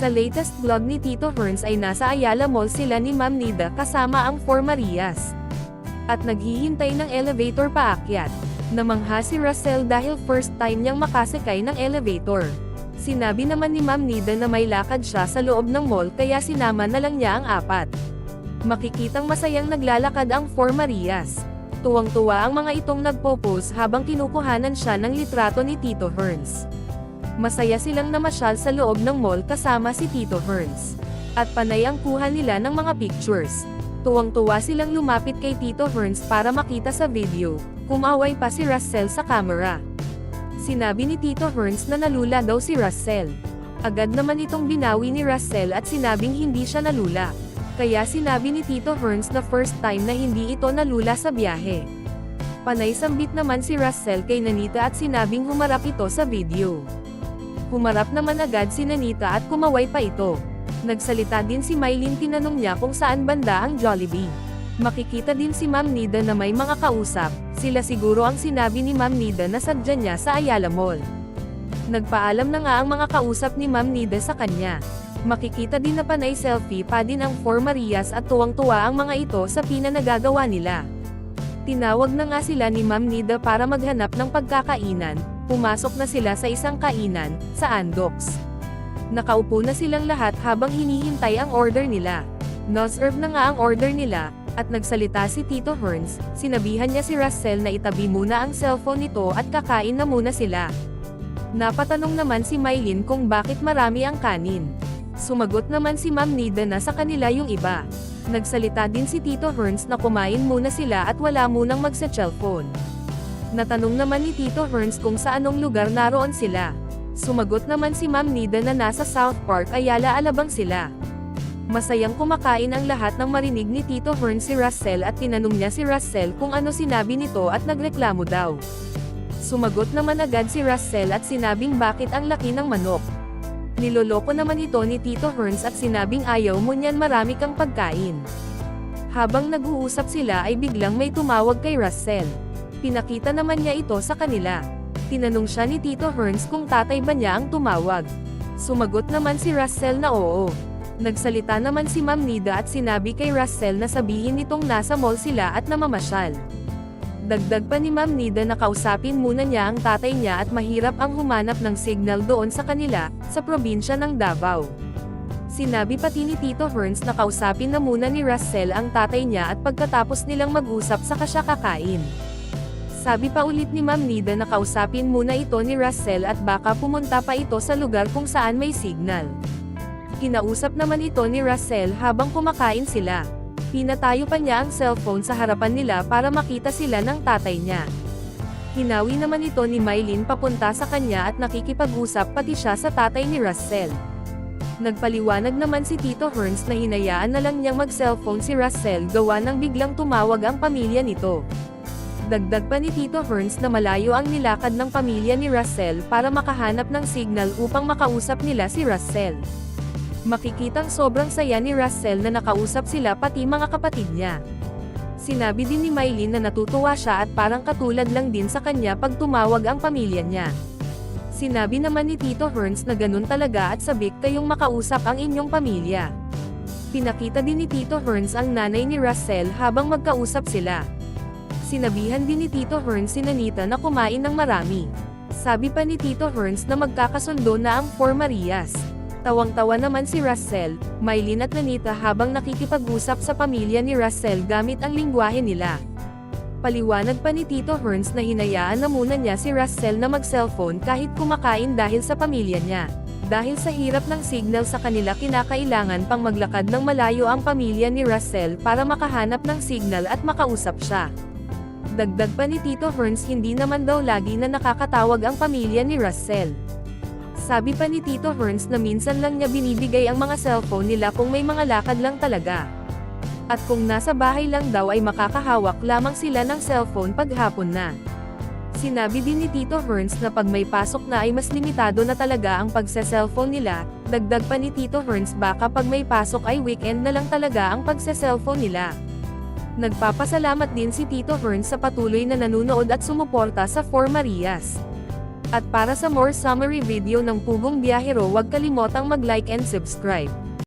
Sa latest vlog ni Tito Herns ay nasa Ayala Mall sila ni Ma'am Nida kasama ang 4 Marias. At naghihintay ng elevator paakyat. Namangha si Russell dahil first time niyang makasakay ng elevator. Sinabi naman ni Ma'am Nida na may lakad siya sa loob ng mall kaya sinama na lang niya ang 4. Makikitang masayang naglalakad ang 4 Marias. Tuwang-tuwa ang mga itong nagpo-pose habang kinukuhanan siya ng litrato ni Tito Herns. Masaya silang namasyal sa loob ng mall kasama si Tito Herns. At panay ang kuha nila ng mga pictures. Tuwang-tuwa silang lumapit kay Tito Herns para makita sa video. Kumaway pa si Russell sa camera. Sinabi ni Tito Herns na nalula daw si Russell. Agad naman itong binawi ni Russell at sinabing hindi siya nalula. Kaya sinabi ni Tito Herns na first time na hindi ito nalula sa biyahe. Panay sambit naman si Russell kay Nanita at sinabing humarap ito sa video. Humarap naman agad si Nanita at kumaway pa ito. Nagsalita din si Mylene, tinanong niya kung saan banda ang Jollibee. Makikita din si Ma'am Nida na may mga kausap, sila siguro ang sinabi ni Ma'am Nida na sadya niya sa Ayala Mall. Nagpaalam na nga ang mga kausap ni Ma'am Nida sa kanya. Makikita din na panay selfie pa din ang 4 Marias at tuwang-tuwa ang mga ito sa pinanagagawa nila. Tinawag na nga sila ni Ma'am Nida para maghanap ng pagkakainan. Pumasok na sila sa isang kainan, sa Andox. Nakaupo na silang lahat habang hinihintay ang order nila. Na-serve na nga ang order nila, at nagsalita si Tito Herns, sinabihan niya si Russell na itabi muna ang cellphone nito at kakain na muna sila. Napatanong naman si Mylene kung bakit marami ang kanin. Sumagot naman si Ma'am Nida na sa kanila yung iba. Nagsalita din si Tito Herns na kumain muna sila at wala munang magsa-cellphone. Natanong naman ni Tito Herns kung sa anong lugar naroon sila. Sumagot naman si Ma'am Nida na nasa South Park Ayala Alabang sila. Masayang kumakain ang lahat nang marinig ni Tito Herns si Russell at tinanong niya si Russell kung ano sinabi nito at nagreklamo daw. Sumagot naman agad si Russell at sinabing bakit ang laki ng manok. Niloloko naman ito ni Tito Herns at sinabing ayaw mo niyan, marami kang pagkain. Habang nag-uusap sila ay biglang may tumawag kay Russell. Pinakita naman niya ito sa kanila. Tinanong siya ni Tito Herns kung tatay ba niya ang tumawag. Sumagot naman si Russell na oo. Nagsalita naman si Ma'am Nida at sinabi kay Russell na sabihin nitong nasa mall sila at namamasyal. Dagdag pa ni Ma'am Nida na kausapin muna niya ang tatay niya at mahirap ang humanap ng signal doon sa kanila, sa probinsya ng Davao. Sinabi pati ni Tito Herns na kausapin na muna ni Russell ang tatay niya at pagkatapos nilang mag-usap saka siya kakain. Sabi pa ulit ni Ma'am Nida na kausapin muna ito ni Russell at baka pumunta pa ito sa lugar kung saan may signal. Kinausap naman ito ni Russell habang kumakain sila. Pinatayo pa niya ang cellphone sa harapan nila para makita sila ng tatay niya. Hinawi naman ito ni Mylene papunta sa kanya at nakikipag-usap pati siya sa tatay ni Russell. Nagpaliwanag naman si Tito Herns na hinayaan na lang niyang mag-cellphone si Russell gawa ng biglang tumawag ang pamilya nito. Dagdag pa ni Tito Herns na malayo ang nilakad ng pamilya ni Russell para makahanap ng signal upang makausap nila si Russell. Makikitang sobrang saya ni Russell na nakausap sila pati mga kapatid niya. Sinabi din ni Mylene na natutuwa siya at parang katulad lang din sa kanya pag tumawag ang pamilya niya. Sinabi naman ni Tito Herns na ganun talaga at sabik kayong makausap ang inyong pamilya. Pinakita din ni Tito Herns ang nanay ni Russell habang magkausap sila. Sinabihan din ni Tito Herns si Nanita na kumain ng marami. Sabi pa ni Tito Herns na magkakasundo na ang 4 Marias. Tawang-tawa naman si Russell, Mylene at Nanita habang nakikipag-usap sa pamilya ni Russell gamit ang lingwahe nila. Paliwanag pa ni Tito Herns na hinayaan na muna niya si Russell na mag-cellphone kahit kumakain dahil sa pamilya niya. Dahil sa hirap ng signal sa kanila kinakailangan pang maglakad ng malayo ang pamilya ni Russell para makahanap ng signal at makausap siya. Dagdag pa ni Tito Herns hindi naman daw lagi na nakakatawag ang pamilya ni Russell. Sabi pa ni Tito Herns na minsan lang niya binibigay ang mga cellphone nila kung may mga lakad lang talaga. At kung nasa bahay lang daw ay makakahawak lamang sila ng cellphone pag hapon na. Sinabi din ni Tito Herns na pag may pasok na ay mas limitado na talaga ang pagse-cellphone nila. Dagdag pa ni Tito Herns baka pag may pasok ay weekend na lang talaga ang pagse-cellphone nila. Nagpapasalamat din si Tito Herns sa patuloy na nanunood at sumuporta sa 4 Marias. At para sa more summary video ng Pugong Biyahero, huwag kalimotang mag-like and subscribe.